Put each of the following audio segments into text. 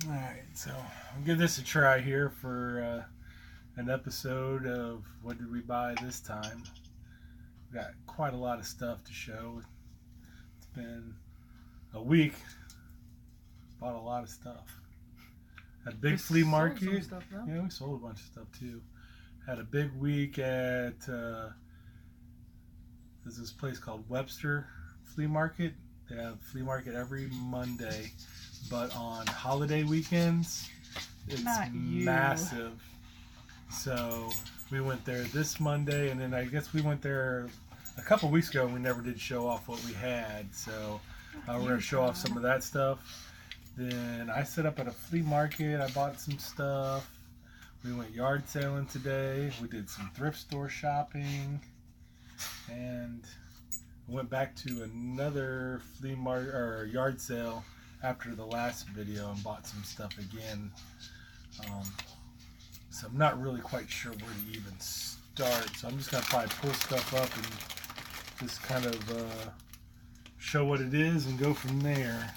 Alright, so I'll give this a try here for an episode of What Did We Buy This Time. We've got quite a lot of stuff to show. It's been a week. Bought a lot of stuff. Had a big flea market. Stuff, yeah, we sold a bunch of stuff too. Had a big week at there's this place called Webster Flea Market. They have flea market every Monday, but on holiday weekends, it's massive. So we went there this Monday, and then I guess we went there a couple weeks ago, and we never did show off what we had. So we're going to show off some of that stuff. Then I set up at a flea market. I bought some stuff. We went yard sailing today. We did some thrift store shopping, and went back to another flea market or yard sale after the last video and bought some stuff again. So I'm not really quite sure where to even start. So I'm just gonna probably pull stuff up and just kind of show what it is and go from there.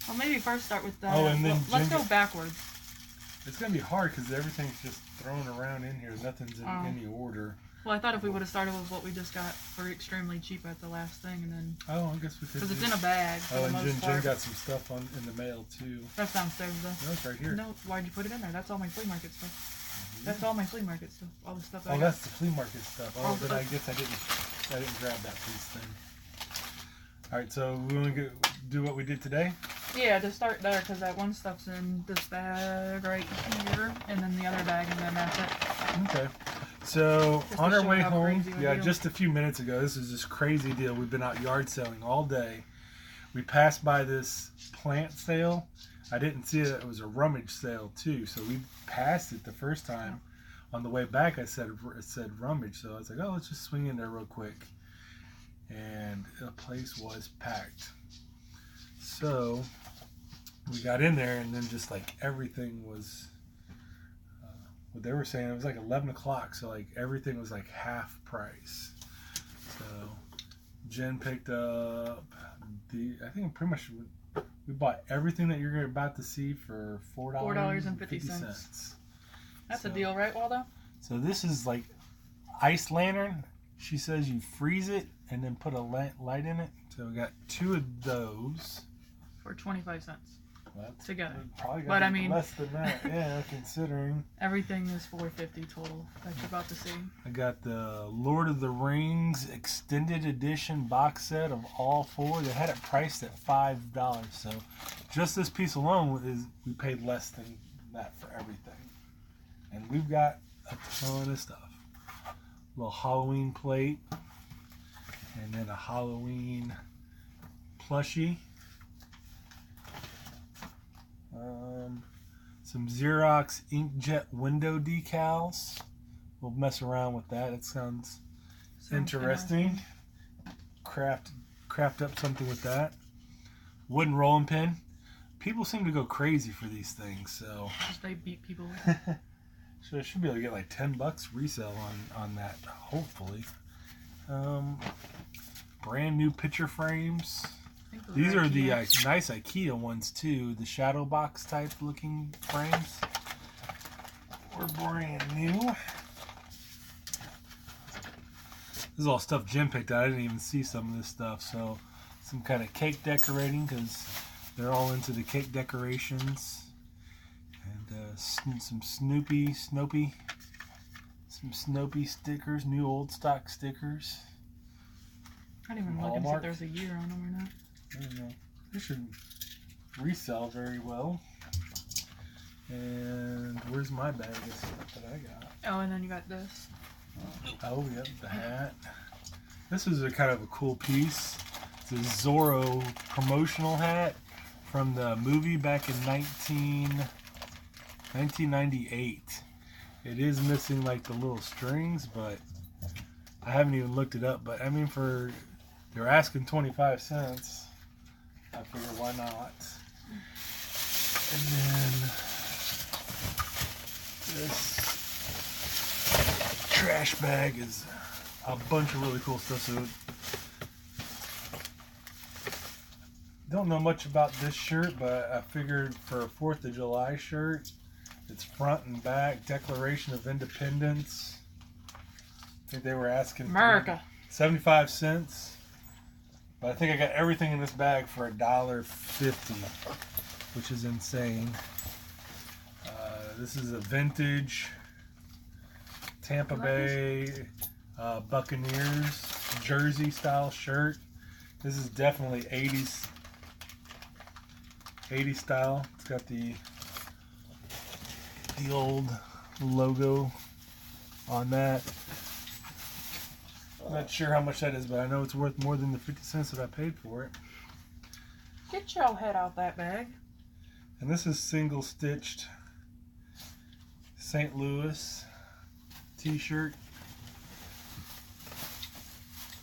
Well, maybe first start with that. Oh, and then let's go backwards. It's gonna be hard because everything's just thrown around in here. Nothing's in any order. Well, I thought if we would have started with what we just got for extremely cheap at the last thing, and then... Oh, I guess we could. Because it's in a bag. Oh, and Jen got some stuff in the mail, too. That's downstairs, though. No, it's right here. No, why'd you put it in there? That's all my flea market stuff. That's all my flea market stuff. All the stuff I got. That's the flea market stuff. Oh, but I guess I didn't grab that piece then. Alright, so we want to do what we did today? Yeah, just start there, because that one stuff's in this bag right here, and then the other bag, and then that's it. Okay. So, on our way home, just a few minutes ago, this is this crazy deal. We've been out yard selling all day. We passed by this plant sale. I didn't see it was a rummage sale, too. So, we passed it the first time. On the way back, it said rummage. So, I was like, oh, let's just swing in there real quick. And the place was packed. So, we got in there, and then just like everything was... what they were saying, it was like 11 o'clock, so like everything was like half price. So Jen picked up I think pretty much we bought everything that you're about to see for $4.50. That's a deal, right, Waldo? So this is like ice lantern. She says you freeze it and then put a light in it. So we got 2 of those for 25 cents. Together. Probably but I mean less than that, yeah, considering everything is $4.50 total that you're about to see. I got the Lord of the Rings extended edition box set of all 4. They had it priced at $5, so just this piece alone we paid less than that for everything. And we've got a ton of stuff. A little Halloween plate, and then a Halloween plushie. Some Xerox inkjet window decals. We'll mess around with that. It sounds interesting. Craft up something with that. Wooden rolling pin. People seem to go crazy for these things, so they beat people. So I should be able to get like $10 resale on that, hopefully. Brand new picture frames. These are the nice IKEA ones too, the shadow box type looking frames. We're brand new. This is all stuff Jim picked out. I didn't even see some of this stuff. So some kind of cake decorating, because they're all into the cake decorations. And some Snoopy stickers, new old stock stickers. I didn't even look and see if there's a year on them or not. I don't know. They should resell very well. And where's my bag of stuff that I got? Oh, and then you got this. Oh, yep, the hat. This is a kind of a cool piece. It's a Zorro promotional hat from the movie back in 1998. It is missing like the little strings, but I haven't even looked it up. But I mean, they're asking 25 cents. I figure why not. And then this trash bag is a bunch of really cool stuff. So Don't know much about this shirt, but I figured for a 4th of July shirt, it's front and back, Declaration of Independence. I think they were asking America. 75 cents. But I think I got everything in this bag for $1.50, which is insane. This is a vintage Tampa Bay Buccaneers jersey style shirt. This is definitely 80s style. It's got the old logo on that. I'm not sure how much that is, but I know it's worth more than the 50 cents that I paid for it. Get your head out that bag. And this is single stitched St. Louis t-shirt.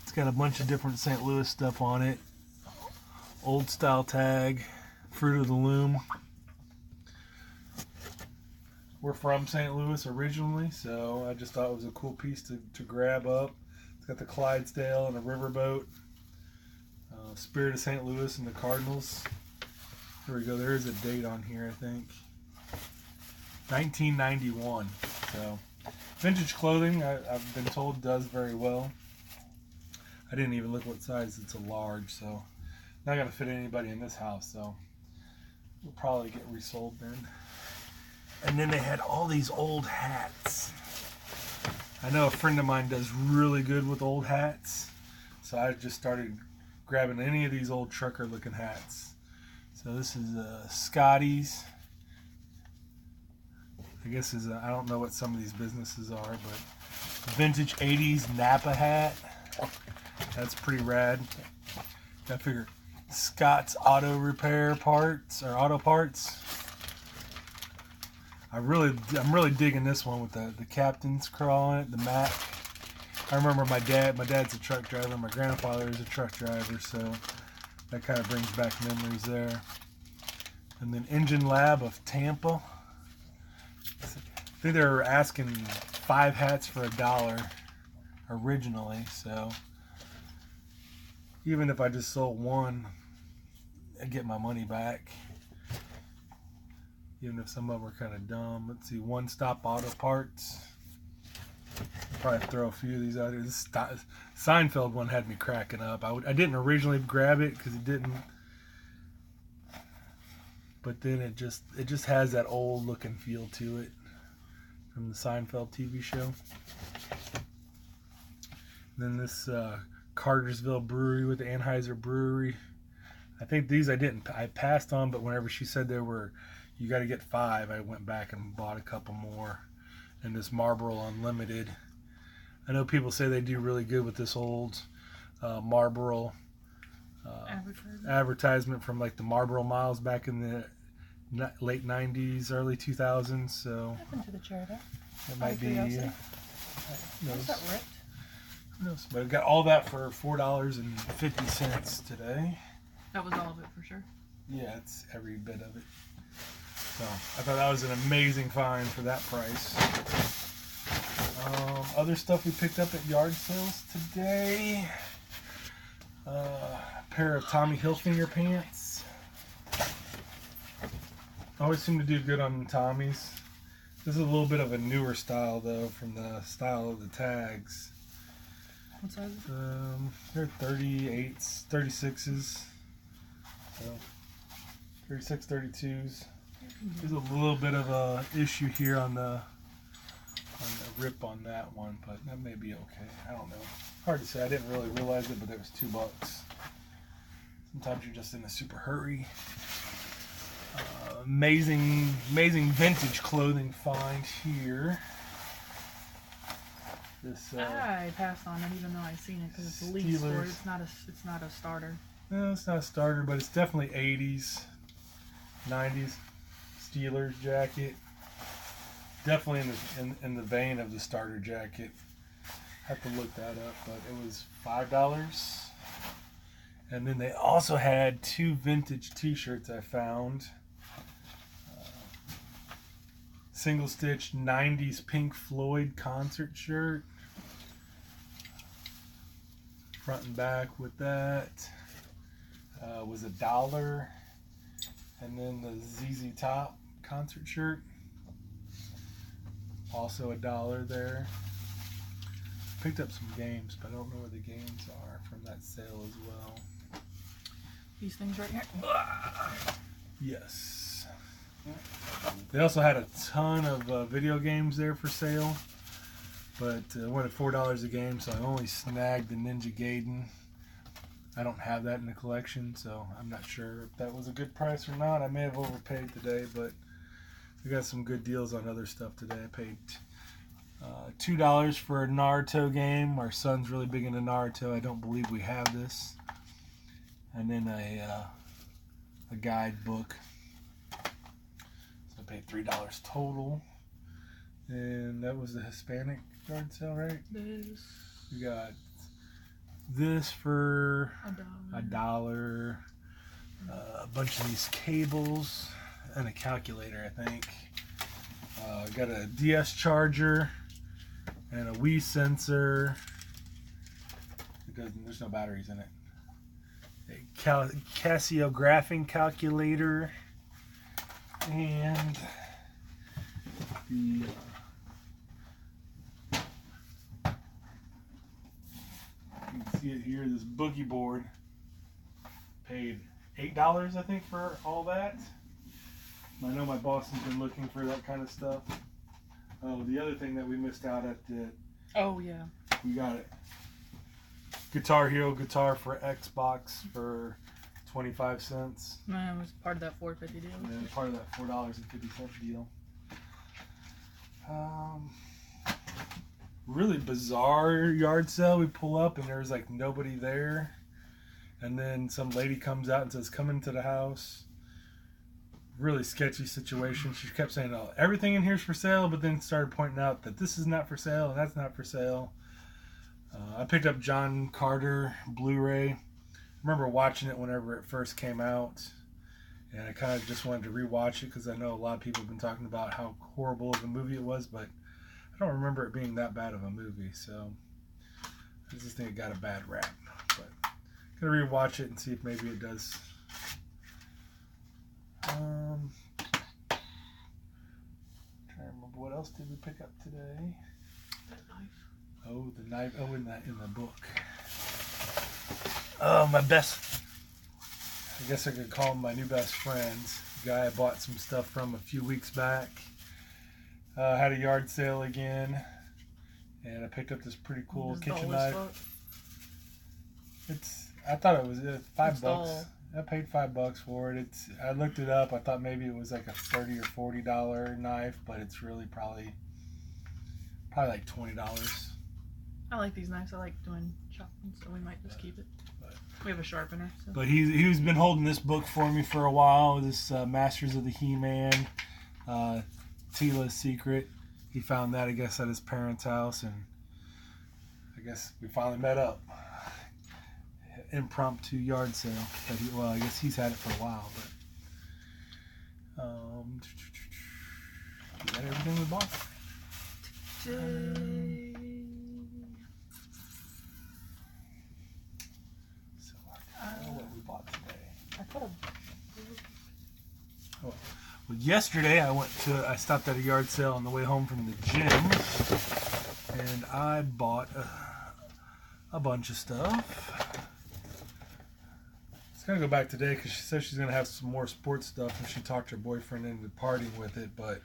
It's got a bunch of different St. Louis stuff on it. Old style tag, Fruit of the Loom. We're from St. Louis originally, so I just thought it was a cool piece to grab up. It's got the Clydesdale and a riverboat. Spirit of St. Louis and the Cardinals. Here we go. There is a date on here, I think. 1991. So, vintage clothing, I've been told, does very well. I didn't even look what size. It's a large, so not going to fit anybody in this house, so we'll probably get resold then. And then they had all these old hats. I know a friend of mine does really good with old hats, so I just started grabbing any of these old trucker looking hats. So this is Scotty's. I guess I don't know what some of these businesses are, but vintage 80s Napa hat. That's pretty rad. I figure Scott's Auto Repair Parts or Auto Parts. I'm really digging this one with the captain's crawl on it, the Mac. I remember my dad's a truck driver, my grandfather is a truck driver, so that kind of brings back memories there. And then Engine Lab of Tampa. I think they were asking 5 hats for $1 originally, so even if I just sold one, I get my money back. Even if some of them were kind of dumb. Let's see, One Stop Auto Parts. Probably throw a few of these out here. This Seinfeld one had me cracking up. I didn't originally grab it because it didn't, but then it just has that old looking feel to it from the Seinfeld TV show. And then this Cartersville Brewery with the Anheuser Brewery. I think these I passed on, but whenever she said there were, you got to get 5, I went back and bought a couple more. And this Marlboro Unlimited. I know people say they do really good with this old Marlboro advertisement from like the Marlboro Miles back in the late 90s, early 2000s. So What happened to the chair there? it might be. Is that ripped? Who knows? But I got all that for $4.50 today. That was all of it for sure. Yeah, it's every bit of it. So I thought that was an amazing find for that price. Other stuff we picked up at yard sales today. A pair of Tommy Hilfiger pants. Always seem to do good on Tommy's. This is a little bit of a newer style though, from the style of the tags. What size is it? They're 38s, 36s. So 36, 32s. There's a little bit of a issue here on the rip on that one, but that may be okay. I don't know. Hard to say. I didn't really realize it, but it was $2. Sometimes you're just in a super hurry. Amazing vintage clothing find here. This I passed on it even though I seen it because it's a lease for it. Steelers. It's not a starter. No, it's not a starter, but it's definitely 80s, 90s Steelers jacket. Definitely in the vein of the starter jacket. Have to look that up, but it was $5. And then they also had 2 vintage t-shirts I found. Single stitch 90s Pink Floyd concert shirt. Front and back with that. was $1, and then the ZZ Top concert shirt, also $1 there. Picked up some games, but I don't know where the games are from that sale as well. These things right here. Yes. They also had a ton of video games there for sale, but I went at $4 a game, so I only snagged the Ninja Gaiden. I don't have that in the collection, so I'm not sure if that was a good price or not. I may have overpaid today, but we got some good deals on other stuff today. I paid $2 for a Naruto game. Our son's really big into Naruto. I don't believe we have this. And then a guidebook. So I paid $3 total. And that was the Hispanic yard sale, right? This. We got this for $1. a bunch of these cables and a calculator, I think. Got a DS charger and a Wii sensor. There's no batteries in it. A Casio graphing calculator and the you can see it here, this boogie board. Paid $8, I think, for all that. I know my boss has been looking for that kind of stuff. Oh, the other thing that we missed out at Oh yeah. we got it. Guitar Hero guitar for Xbox for 25 cents. No, it was part of that $4.50 deal. And then part of that $4.50 deal. Really bizarre yard sale. We pull up and there's like nobody there. And then some lady comes out and says, "Come into the house." Really sketchy situation. She kept saying, "Oh, everything in here is for sale," but then started pointing out that this is not for sale and that's not for sale. I picked up John Carter Blu-ray. I remember watching it whenever it first came out, and I kind of just wanted to rewatch it because I know a lot of people have been talking about how horrible of a movie it was, but I don't remember it being that bad of a movie, so I just think it got a bad rap. But I'm gonna rewatch it and see if maybe it does. Trying to remember what else did we pick up today. That knife. Oh, the knife. Oh, in the book. Oh, my best. I guess I could call him my new best friends. The guy I bought some stuff from a few weeks back. Had a yard sale again, and I picked up this pretty cool kitchen knife. I thought it was $5. Dull. I paid $5 for it. I looked it up. I thought maybe it was like a $30 or $40 knife, but it's really probably like $20. I like these knives. I like doing chopping, so we might just keep it. We have a sharpener. So. But he's been holding this book for me for a while. This Masters of the He-Man, Teela's Secret. He found that, I guess, at his parents' house, and I guess we finally met up. Impromptu yard sale. But I guess he's had it for a while. But is that everything we bought? Well, yesterday I stopped at a yard sale on the way home from the gym, and I bought a bunch of stuff. It's gonna go back today because she says she's gonna have some more sports stuff, and she talked her boyfriend into partying with it. But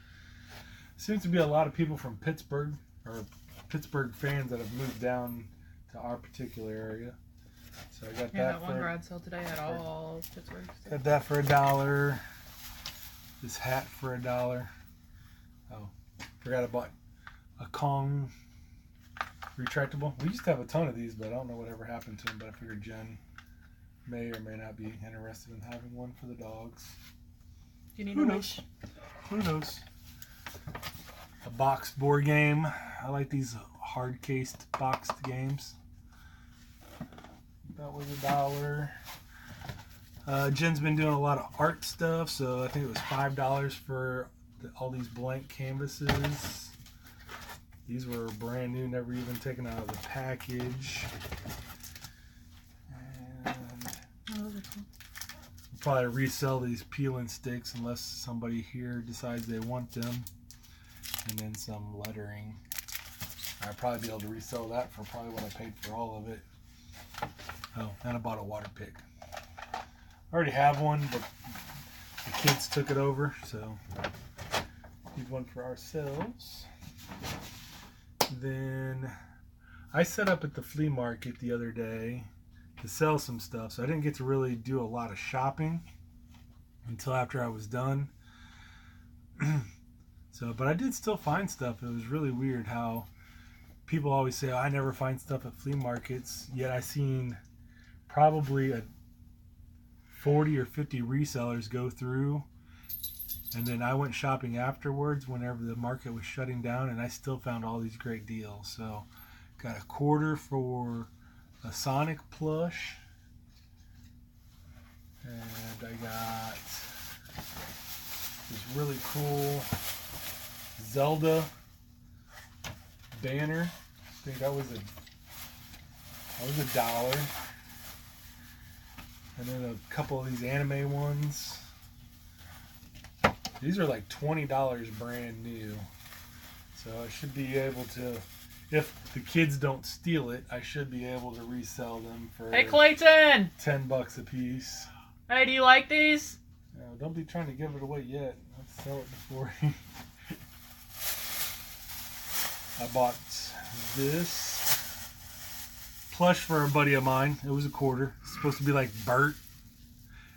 seems to be a lot of people from Pittsburgh or Pittsburgh fans that have moved down to our particular area. So I got that one garage sale today had all Pittsburgh stuff. Got that for $1. This hat for $1. Oh, forgot I bought a Kong retractable. We used to have a ton of these, but I don't know whatever happened to them. But I figured Jen may or may not be interested in having one for the dogs. Do you need Who knows? Who knows? A boxed board game. I like these hard-cased boxed games. That was $1. Jen's been doing a lot of art stuff, so I think it was $5 for all these blank canvases. These were brand new, never even taken out of the package. And Oh, those are cool. probably resell these peeling sticks unless somebody here decides they want them. And then some lettering. I'd probably be able to resell that for probably what I paid for all of it. Oh, and I bought a water pick. I already have one, but the kids took it over, so need one for ourselves. Then I set up at the flea market the other day to sell some stuff, so I didn't get to really do a lot of shopping until after I was done. But I did still find stuff. It was really weird how people always say, oh, I never find stuff at flea markets, yet I seen probably 40 or 50 resellers go through, and then I went shopping afterwards whenever the market was shutting down, and I still found all these great deals. So got a quarter for a Sonic plush, and I got this really cool Zelda banner. I think that was $1. And then a couple of these anime ones. These are like $20 brand new. So I should be able to, if the kids don't steal it, I should be able to resell them for Hey Clayton! $10 a piece. Hey, do you like these? Don't be trying to give it away yet. Let's sell it before. I bought this plush for a buddy of mine. It was a quarter. It's supposed to be like Bert.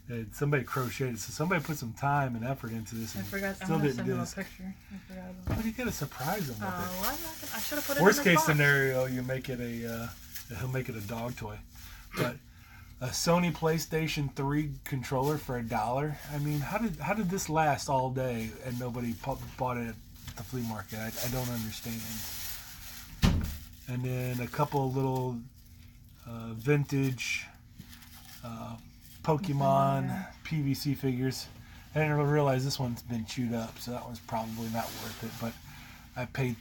And somebody crocheted it. So somebody put some time and effort into this. I And forgot. still I'm gonna didn't send do him a this. picture. I forgot about But that. you gotta surprise him with it. I should have put it Worst in the case box. scenario, you make it he'll make it a dog toy. But a Sony PlayStation 3 controller for $1. I mean, how did this last all day and nobody bought it at the flea market? I don't understand. And then a couple of little vintage Pokemon PVC figures. I didn't really realize this one's been chewed up, so that one's probably not worth it. But I paid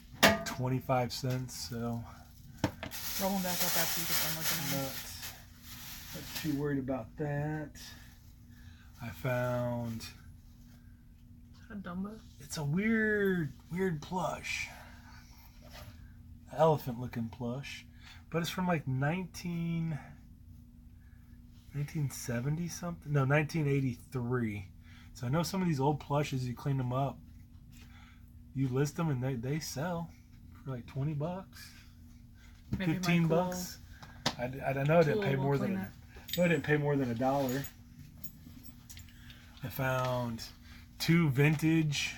25 cents, so Roll them back up after you get done looking at them. not too worried about that. I found A Dumbo? it's a weird plush. Elephant looking plush. But it's from like 1970 something? No, 1983. So I know some of these old plushes, you clean them up, you list them, and they sell for like $20, Maybe my $15. I know I didn't pay tool more will than clean I didn't pay more than $1. I found 2 vintage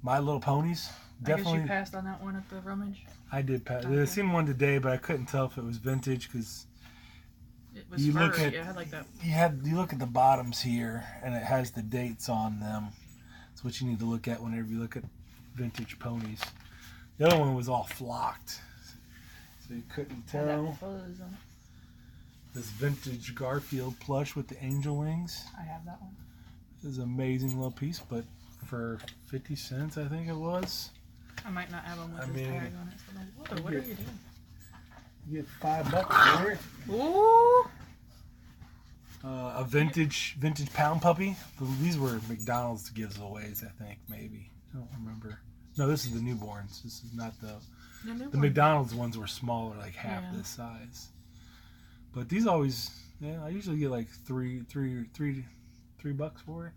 My Little Ponies. I guess Definitely, you passed on that one at the rummage. I did pass. Okay. I seen one today, but I couldn't tell if it was vintage because It was You fur. look at- Yeah, I had like that. you look at the bottoms here, and it has the dates on them. That's what you need to look at whenever you look at vintage ponies. The other one was all flocked, so you couldn't Had that tell. fuzz on it. This vintage Garfield plush with the angel wings. I have that one. This is an amazing little piece, but for 50 cents, I think it was. I might not have them with I this mean, tag on it. So what are you doing? You get $5 for it. Ooh! A vintage pound puppy. These were McDonald's giveaways, I think, maybe. I don't remember. No, this is the newborns. This is not the The McDonald's ones were smaller, like half Yeah. this size. But these always, I usually get like $3 for it.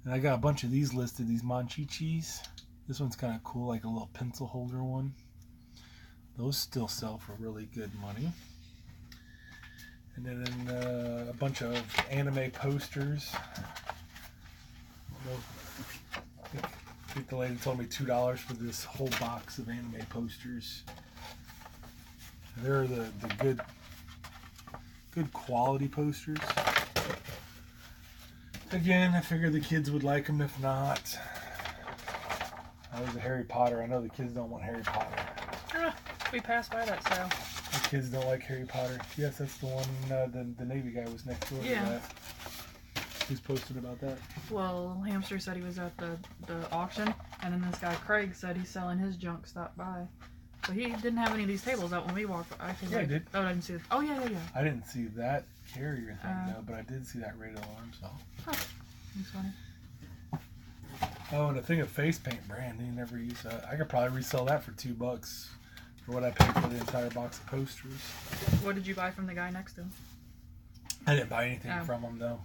And I got a bunch of these listed. These Monchichis. This one's kind of cool, like a little pencil holder one. Those still sell for really good money. And then a bunch of anime posters. I think the lady told me $2 for this whole box of anime posters. They're the good quality posters. Again, I figured the kids would like them. If not, that was a Harry Potter. I know the kids don't want Harry Potter. We passed by that sale. The kids don't like Harry Potter. Yes, that's the one. The Navy guy was next door to Yeah. that. Who's posted about that? Well, Hamster said he was at the auction, and then this guy Craig said he's selling his junk. Stopped by, so he didn't have any of these tables out when we walked. I think Yeah, I did. Oh, I didn't see it. Oh yeah. I didn't see that carrier thing though, but I did see that rated alarm. So. That's funny. Oh, and a thing of face paint brand. You never use that. I could probably resell that for $2 for what I paid for the entire box of posters. What did you buy from the guy next to him? I didn't buy anything from him though.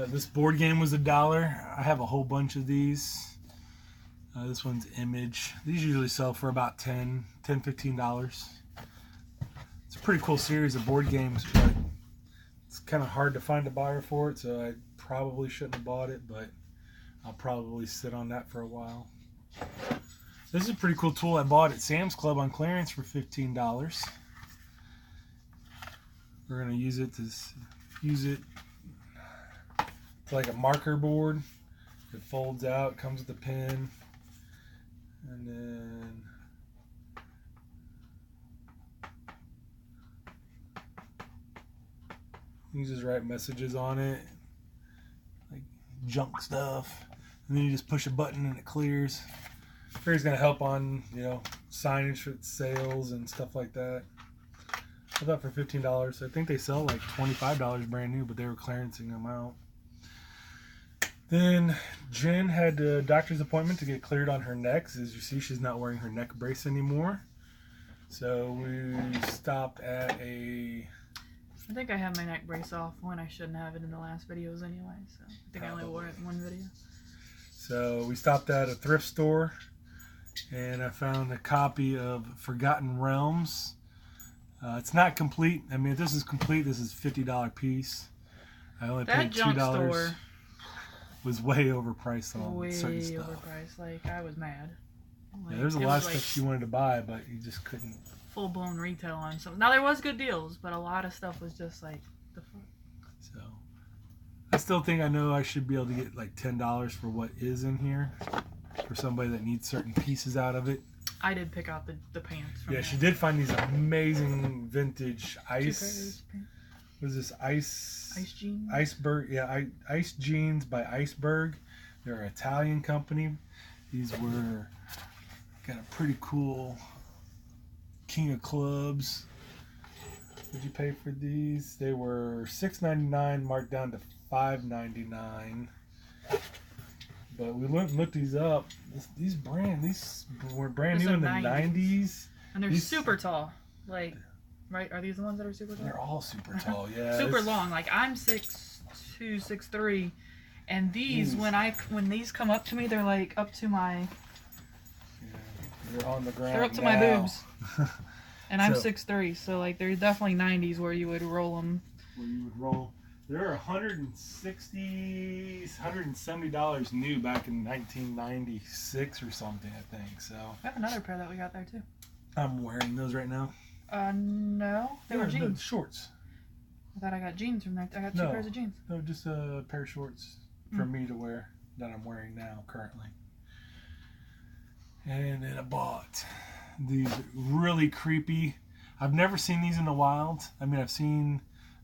This board game was $1. I have a whole bunch of these. This one's Image. These usually sell for about $15. It's a pretty cool series of board games, but it's kind of hard to find a buyer for it, so I probably shouldn't have bought it, but I'll probably sit on that for a while. This is a pretty cool tool I bought at Sam's Club on clearance for $15. We're going to use it to like a marker board. It folds out, comes with a pin, and then you just write messages on it, like junk stuff, and then you just push a button and it clears. It's going to help on, signage for sales and stuff like that. I thought for $15. I think they sell like $25 brand new, but they were clearancing them out. Then Jen had a doctor's appointment to get cleared on her neck. As you see, she's not wearing her neck brace anymore. So we stopped at I think I had my neck brace off when I shouldn't have it in the last videos anyway. So I think I only wore it in one video. So we stopped at a thrift store, and I found a copy of Forgotten Realms. It's not complete. I mean, if this is complete, this is a $50 piece. I only paid $2. Store was way overpriced on certain stuff. Way overpriced. Like, I was mad. Like, there's a lot of stuff she wanted to buy, but you just couldn't. Full-blown retail on some. Now, there was good deals, but a lot of stuff was just like, the fuck. So, I still think I should be able to get like $10 for what is in here for somebody that needs certain pieces out of it. I did pick out the pants. Yeah, she did find these amazing vintage ice. What is this? Ice jeans? Iceberg. Yeah, Ice Jeans by Iceberg. They're an Italian company. These were got a pretty cool King of Clubs. What'd you pay for these? They were $6.99, marked down to $5.99. But we looked these up. These were brand new in the 90s. And they're super tall. Like, right? Are these the ones that are super tall? They're all super tall, yeah. Super long. Like, I'm 6'2", 6'3", and these, when these come up to me, they're like up to my... Yeah, they're on the ground. They're up to my boobs. And I'm 6'3", so like they're definitely 90s where you would roll them. Where you would roll. They're $160, $170 new back in 1996 or something, I think. So I have another pair that we got there too. I'm wearing those right now. No, they were jeans. Shorts. I thought I got jeans from there. I got two pairs of jeans. No, just a pair of shorts for me to wear that I'm wearing now currently. And then I bought these really creepy. I've never seen these in the wild. I mean, I've seen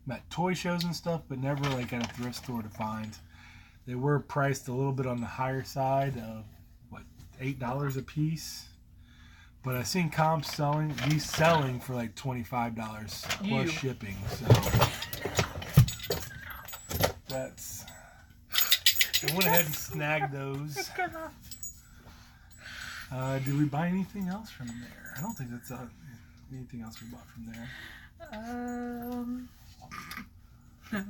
them at toy shows and stuff, but never like at a thrift store to find. They were priced a little bit on the higher side of $8 a piece. But I've seen comps selling for like $25 plus shipping. So that's. I went ahead and snagged those. Did we buy anything else from there? I don't think that's anything else we bought from there. No,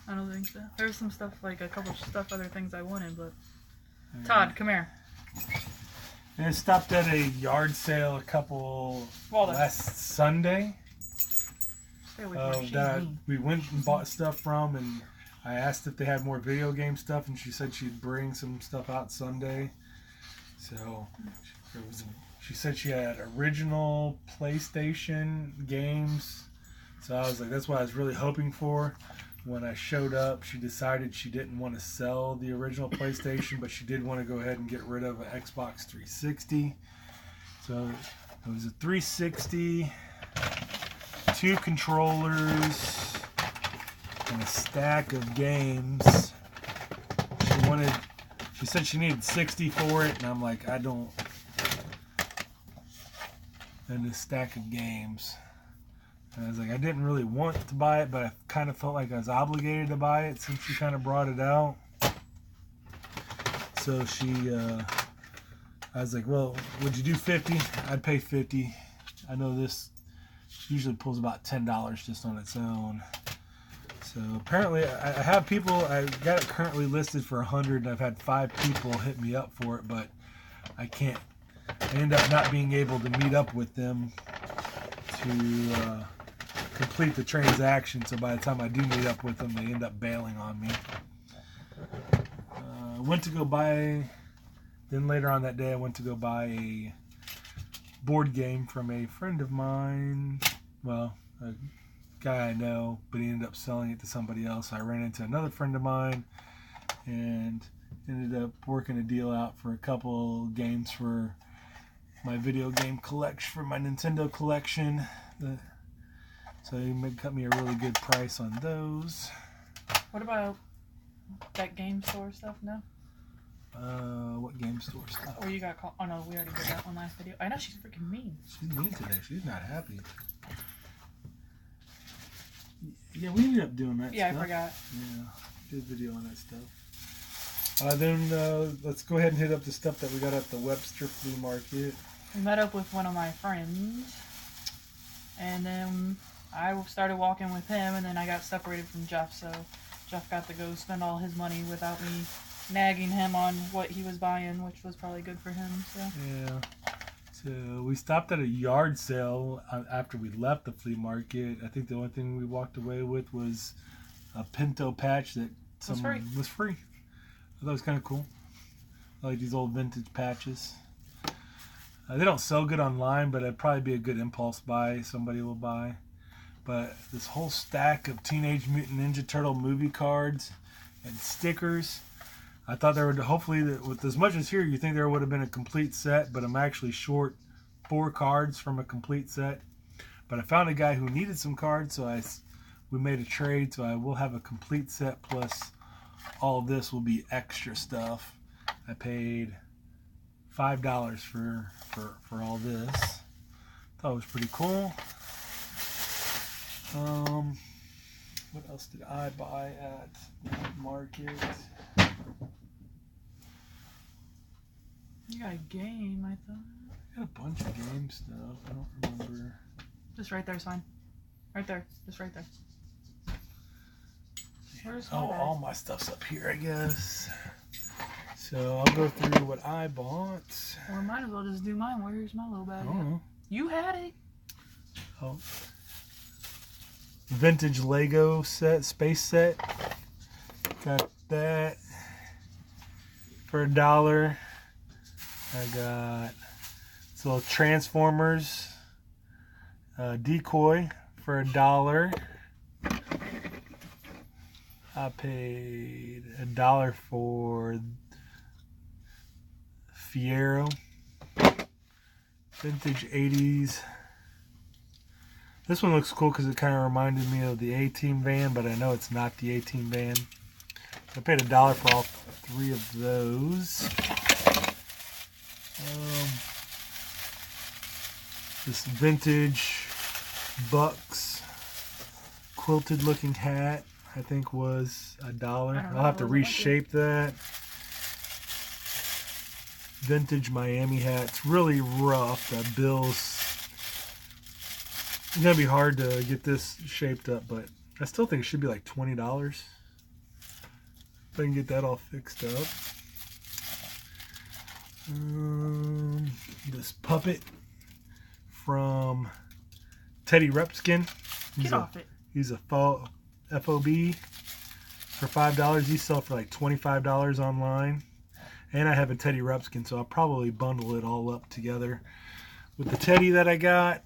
I don't think so. There's some stuff, like a couple of other things I wanted, but... Todd, come here. And I stopped at a yard sale last Sunday. We went and bought stuff from, and I asked if they had more video game stuff, and she said she'd bring some stuff out Sunday. So she said she had original PlayStation games. So I was like, that's what I was really hoping for. When I showed up, she decided she didn't want to sell the original PlayStation, but she did want to go ahead and get rid of an Xbox 360. So it was a 360, 2 controllers, and a stack of games. She said she needed 60 for it, and I'm like, I don't. And a stack of games. And I was like, I didn't really want to buy it, but I kind of felt like I was obligated to buy it since she kind of brought it out. So I was like, well, would you do 50? I'd pay 50. I know this usually pulls about $10 just on its own. So apparently I have people, I got it currently listed for 100, and I've had 5 people hit me up for it, but I can't. I end up not being able to meet up with them to complete the transaction. So by the time I do meet up with them, they end up bailing on me. Went to go buy, then later on that day I went to go buy a board game from a friend of mine, well, a guy I know, but he ended up selling it to somebody else. I ran into another friend of mine and ended up working a deal out for a couple games for my video game collection, for my Nintendo collection. So he cut me a really good price on those. What about that game store stuff? No? What game store stuff? Or you got called? Oh no, we already did that one last video. I know she's freaking mean. She's mean today. She's not happy. Yeah, we ended up doing that stuff. Yeah, I forgot. Yeah, did a video on that stuff. Then let's go ahead and hit up the stuff that we got at the Webster Flea Market. We met up with one of my friends, and then I started walking with him, and then I got separated from Jeff, so Jeff got to go spend all his money without me nagging him on what he was buying, which was probably good for him. So yeah. So we stopped at a yard sale after we left the flea market. I think the only thing we walked away with was a Pinto patch that was free. I thought it was kind of cool. I like these old vintage patches. They don't sell good online, but it'd probably be a good impulse buy. Somebody will buy. But this whole stack of Teenage Mutant Ninja Turtle movie cards and stickers. I thought there would, hopefully, with as much as here, you think there would have been a complete set, but I'm actually short 4 cards from a complete set. But I found a guy who needed some cards, so we made a trade, so I will have a complete set, plus all of this will be extra stuff. I paid $5 for all this. Thought it was pretty cool. What else did I buy at the market? You got a game, I thought. I got a bunch of game stuff. I don't remember. Just right there's fine. Right there. Just right there. Where's my bag? All my stuff's up here, I guess. So I'll go through what I bought. Or might as well just do mine. Where's my little bag? I don't know. You had it. Oh. Vintage Lego set, space set. Got that for $1. I got this little Transformers decoy for $1. I paid $1 for Fiero vintage 80s. This one looks cool because it kind of reminded me of the A-Team van, but I know it's not the A-Team van. I paid $1 for all 3 of those. This vintage Bucks quilted looking hat, I think was $1. I'll have to reshape that. Vintage Miami hat. It's really rough. That bill's it's gonna be hard to get this shaped up, but I still think it should be like $20 if I can get that all fixed up. This puppet from Teddy Repskin. Get off it. He's a FOB for $5. These sell for like $25 online. And I have a Teddy Repskin, so I'll probably bundle it all up together with the Teddy that I got.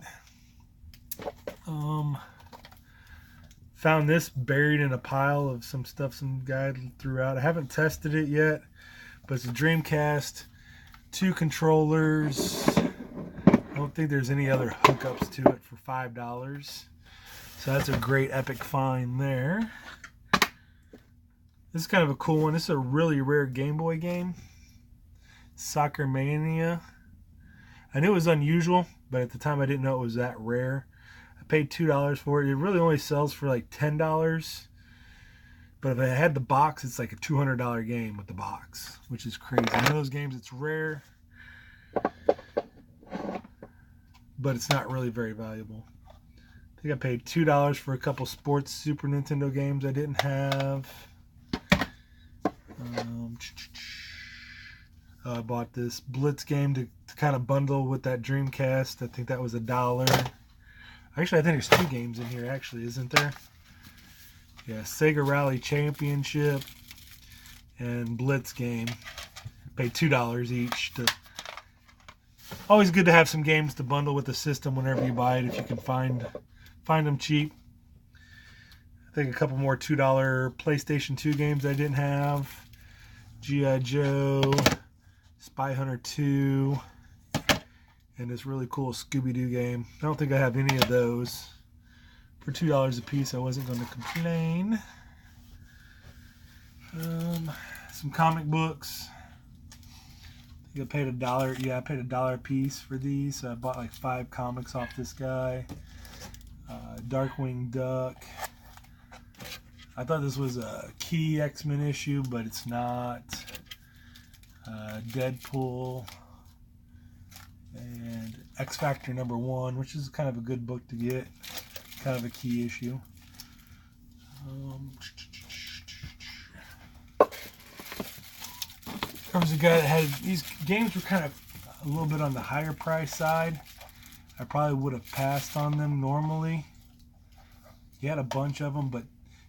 Found this buried in a pile of some stuff some guy threw out. I haven't tested it yet, but it's a Dreamcast, 2 controllers. I don't think there's any other hookups to it for $5. So that's a great epic find there. This is kind of a cool one. This is a really rare Game Boy game. Soccer Mania. I knew it was unusual, but at the time I didn't know it was that rare. I paid $2 for it. It really only sells for like $10. But if I had the box, it's like a $200 game with the box, which is crazy. One of those games, it's rare, but it's not really very valuable. I think I paid $2 for a couple sports Super Nintendo games I didn't have. I bought this Blitz game to kind of bundle with that Dreamcast. I think that was $1. Actually, I think there's 2 games in here, actually, isn't there? Yeah, Sega Rally Championship and Blitz game. Paid $2 each. Always good to have some games to bundle with the system whenever you buy it, if you can find them cheap. I think a couple more $2 PlayStation 2 games I didn't have. G.I. Joe, Spy Hunter 2, and this really cool Scooby-Doo game. I don't think I have any of those. For $2 a piece, I wasn't going to complain. Some comic books. I think I paid $1. Yeah, I paid $1 a piece for these. So I bought like 5 comics off this guy. Darkwing Duck. I thought this was a key X-Men issue, but it's not. Deadpool and X Factor #1, which is kind of a good book to get. Kind of a key issue. There was a guy that had these games were kind of a little bit on the higher price side. I probably would have passed on them normally. He had a bunch of them, but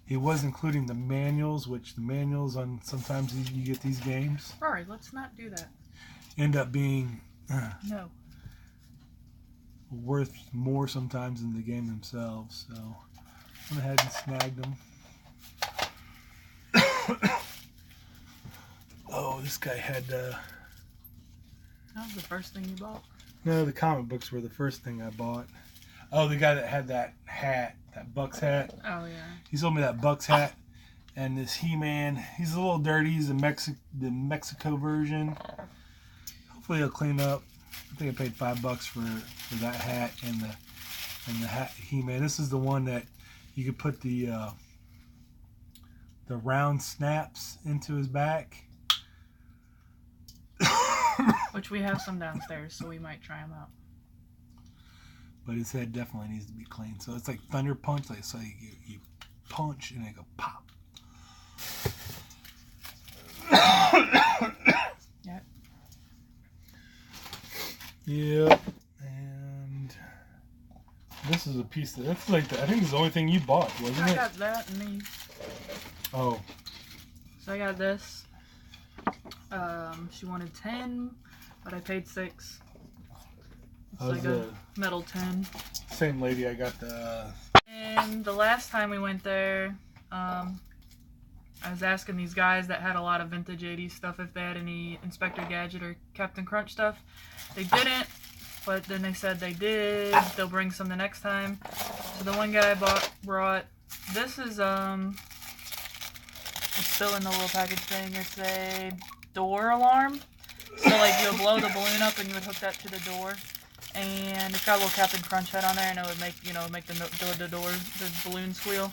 he was including the manuals, which the manuals on sometimes you get these games. Rory, let's not do that. End up being No. worth more sometimes than the game themselves. So I went ahead and snagged them. Oh, this guy had That was the first thing you bought? no, the comic books were the first thing I bought. Oh, the guy that had that hat, that Bucks hat. Oh, yeah. He sold me that Bucks hat and this He-Man. He's a little dirty. He's the Mexico version. Hopefully he'll clean up. I think I paid $5 for that hat and the hat He-Man. This is the one that you could put the round snaps into his back. Which we have some downstairs, so we might try them out. But his head definitely needs to be clean. So it's like Thunder Punch. Like, so you punch and they go pop. Yep. Yep. And this is a piece that's like I think it's the only thing you bought, wasn't it? I got that and these. Oh. So I got this. She wanted 10, but I paid 6. It's like a metal 10. Same lady I got the... And the last time we went there, I was asking these guys that had a lot of vintage 80s stuff if they had any Inspector Gadget or Captain Crunch stuff. They didn't, but then they said they did. They'll bring some the next time. So the one guy brought, this is, it's still in the little package thing. It's a door alarm. So like you'll blow the balloon up and you would hook that to the door. And it's got a little Captain Crunch head on there, and it would make, make the balloon squeal.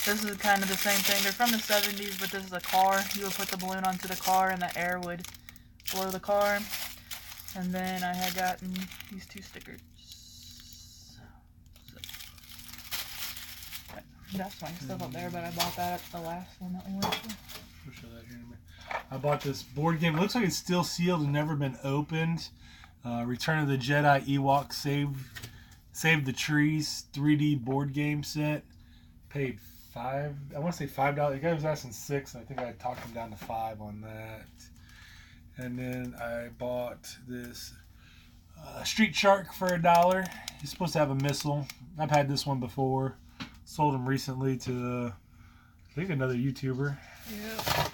This is kind of the same thing. They're from the 70s, but this is a car. You would put the balloon onto the car, and the air would blow the car. And then I had gotten these 2 stickers. So, that's my stuff up there, but I bought that at the last one that we went to. I'll show that here in a minute. I bought this board game. It looks like it's still sealed and never been opened. Return of the Jedi Ewok Save the Trees 3D board game set. Paid I want to say $5. The guy was asking $6. I think I talked him down to $5 on that. And then I bought this Street Shark for $1. He's supposed to have a missile. I've had this one before. Sold him recently to I think another YouTuber. Yeah.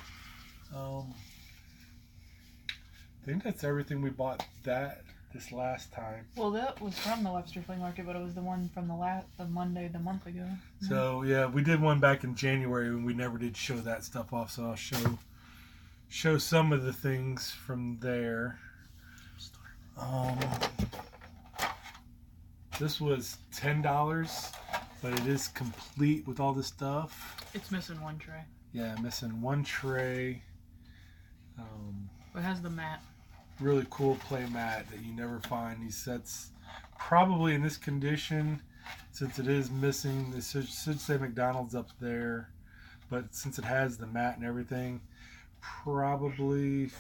I think that's everything we bought this last time. Well, that was from the Webster Flea Market, but it was the one from the Monday the month ago. So yeah, we did one back in January and we never did show that stuff off. So I'll show some of the things from there. This was $10, but it is complete with all this stuff. It's missing one tray. Yeah, missing one tray. It has the mat. Really cool play mat that you never find. These sets, probably in this condition, since it is missing, this should say McDonald's up there, but since it has the mat and everything, probably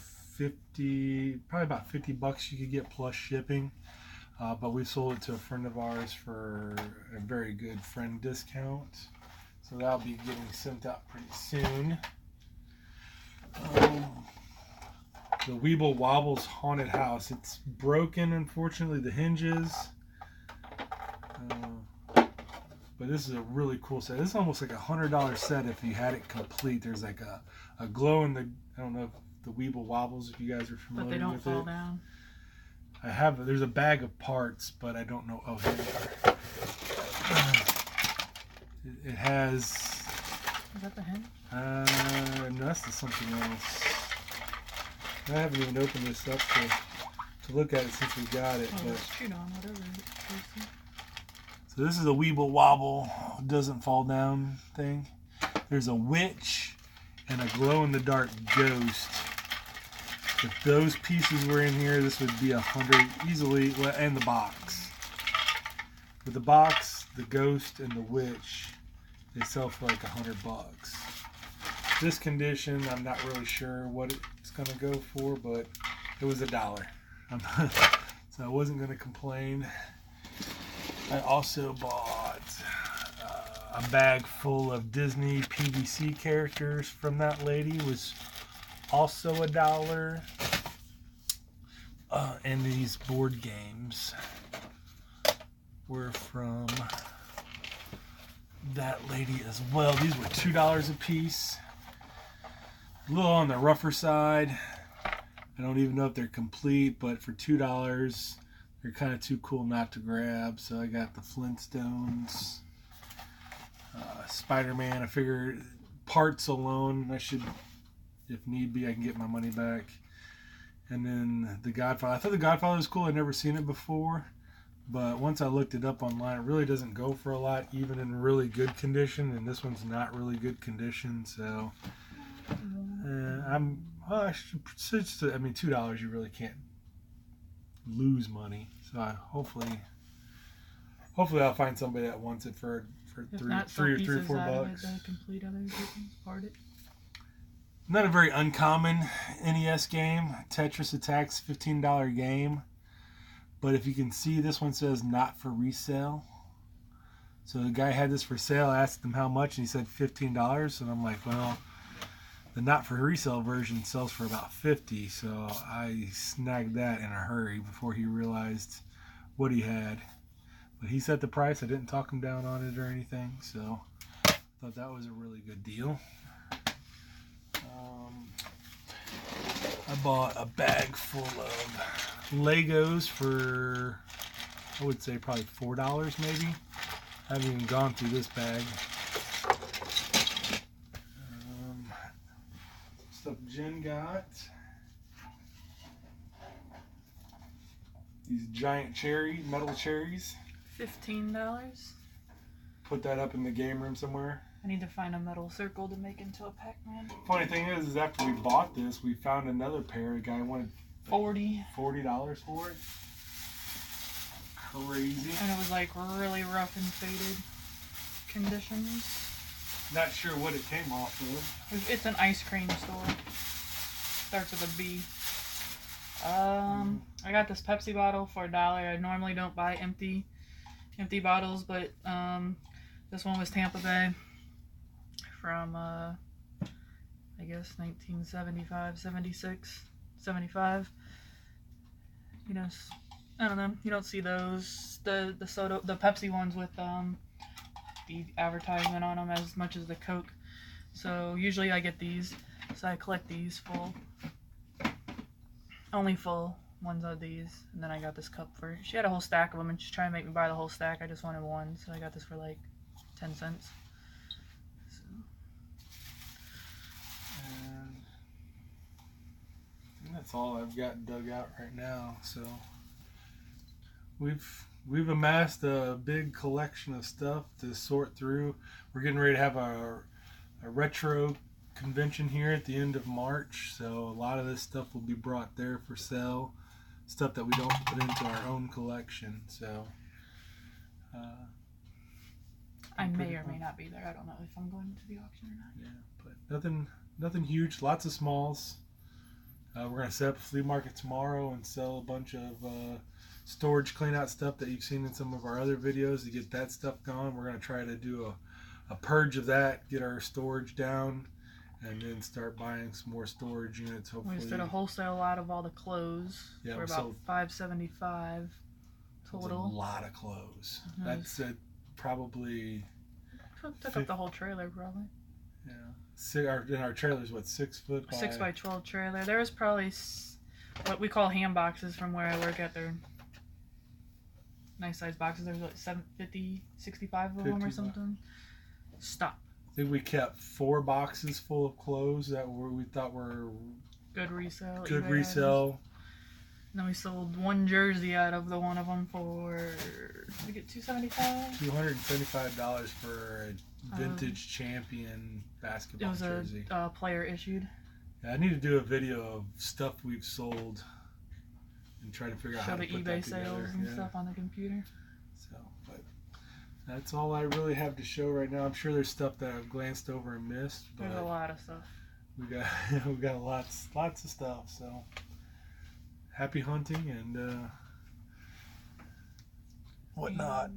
about $50 you could get plus shipping. But we sold it to a friend of ours for a very good friend discount, so that'll be getting sent out pretty soon. The Weeble Wobbles Haunted House. It's broken, unfortunately, the hinges. But this is a really cool set. This is almost like $100 set if you had it complete. There's like a glow in the, I don't know if the Weeble Wobbles, if you guys are familiar with it. But they don't fall down. I have, there's a bag of parts, but I don't know. Oh, here they are. It has. Is that the hinge? No, that's something else. I haven't even opened this up to look at it since we got it. Oh, but let's shoot on whatever it is. so this is a Weeble Wobble doesn't fall down thing. There's a witch and a glow in the dark ghost. If those pieces were in here, this would be $100 easily, and the box. With the box, the ghost, and the witch, they sell for like $100. This condition, I'm not really sure what it's gonna go for, but it was $1. So I wasn't gonna complain. I also bought a bag full of Disney PVC characters from that lady. It was also $1. And these board games were from that lady as well. These were $2 a piece. A little on the rougher side. I don't even know if they're complete, but for $2, they're kind of too cool not to grab. So I got the Flintstones, Spider-Man. I figured parts alone, I should, if need be, I can get my money back. And then The Godfather. I thought The Godfather was cool. I'd never seen it before. But once I looked it up online, it really doesn't go for a lot, even in really good condition. And this one's not really good condition. So, I mean, $2, you really can't lose money. So hopefully I'll find somebody that wants it for three or $4. Complete others you can part it. Not a very uncommon NES game. Tetris Attack's $15 game. But if you can see, this one says not for resale. So the guy had this for sale. I asked him how much, and he said $15. And I'm like, well, the not for resale version sells for about $50. So I snagged that in a hurry before he realized what he had. But he set the price. I didn't talk him down on it or anything. So I thought that was a really good deal. I bought a bag full of Legos for, I would say, probably $4 maybe. I haven't even gone through this bag. Stuff Jen got. These giant metal cherries. $15. Put that up in the game room somewhere. I need to find a metal circle to make into a Pac-Man. Funny thing is after we bought this, we found another pair. A guy wanted $40 for it. Crazy. And it was like really rough and faded conditions. Not sure what it came off of. It's an ice cream store. Starts with a B. I got this Pepsi bottle for $1. I normally don't buy empty bottles, but this one was Tampa Bay from I guess 1975, 76, 75. You know, I don't know. You don't see those the soda, the Pepsi ones with the advertisement on them as much as the Coke. So usually I get these. So I collect these only full ones of these, and then I got this cup for. She had a whole stack of them, and she's trying to make me buy the whole stack. I just wanted one, so I got this for like 10 cents. So. And that's all I've got dug out right now. So we've we've amassed a big collection of stuff to sort through. We're getting ready to have a retro convention here at the end of March, so a lot of this stuff will be brought there for sale. Stuff that we don't put into our own collection. So I may or may not be there. I don't know if I'm going to the auction or not. Yeah, but nothing huge. Lots of smalls. We're gonna set up a flea market tomorrow and sell a bunch of storage clean out stuff that you've seen in some of our other videos to get that stuff gone. We're gonna try to do a purge of that, get our storage down, and then start buying some more storage units. Hopefully, We just did a wholesale lot of all the clothes Yeah, for we about sold- $575 it's a total. lot of clothes. Nice. That's probably Took up the whole trailer probably. in our trailer's what 6 foot by 6 by 12 trailer. There was probably what we call hand boxes from where I work at. They're nice size boxes. There's like 750, 65 of them or 55. something. Stop. I think we kept 4 boxes full of clothes that we thought were Good resale. good eBay resale. items. And then we sold one jersey out of the one of them for, did we get $275? $275 for a vintage champion It basketball was jersey. a player issued. Yeah, I need to do a video of stuff we've sold and try to figure out Show how the to put eBay that sales together. and Yeah. stuff on the computer. So, but that's all I really have to show right now. I'm sure there's stuff that I've glanced over and missed, but There's a lot of stuff. we got lots of stuff. So happy hunting and whatnot.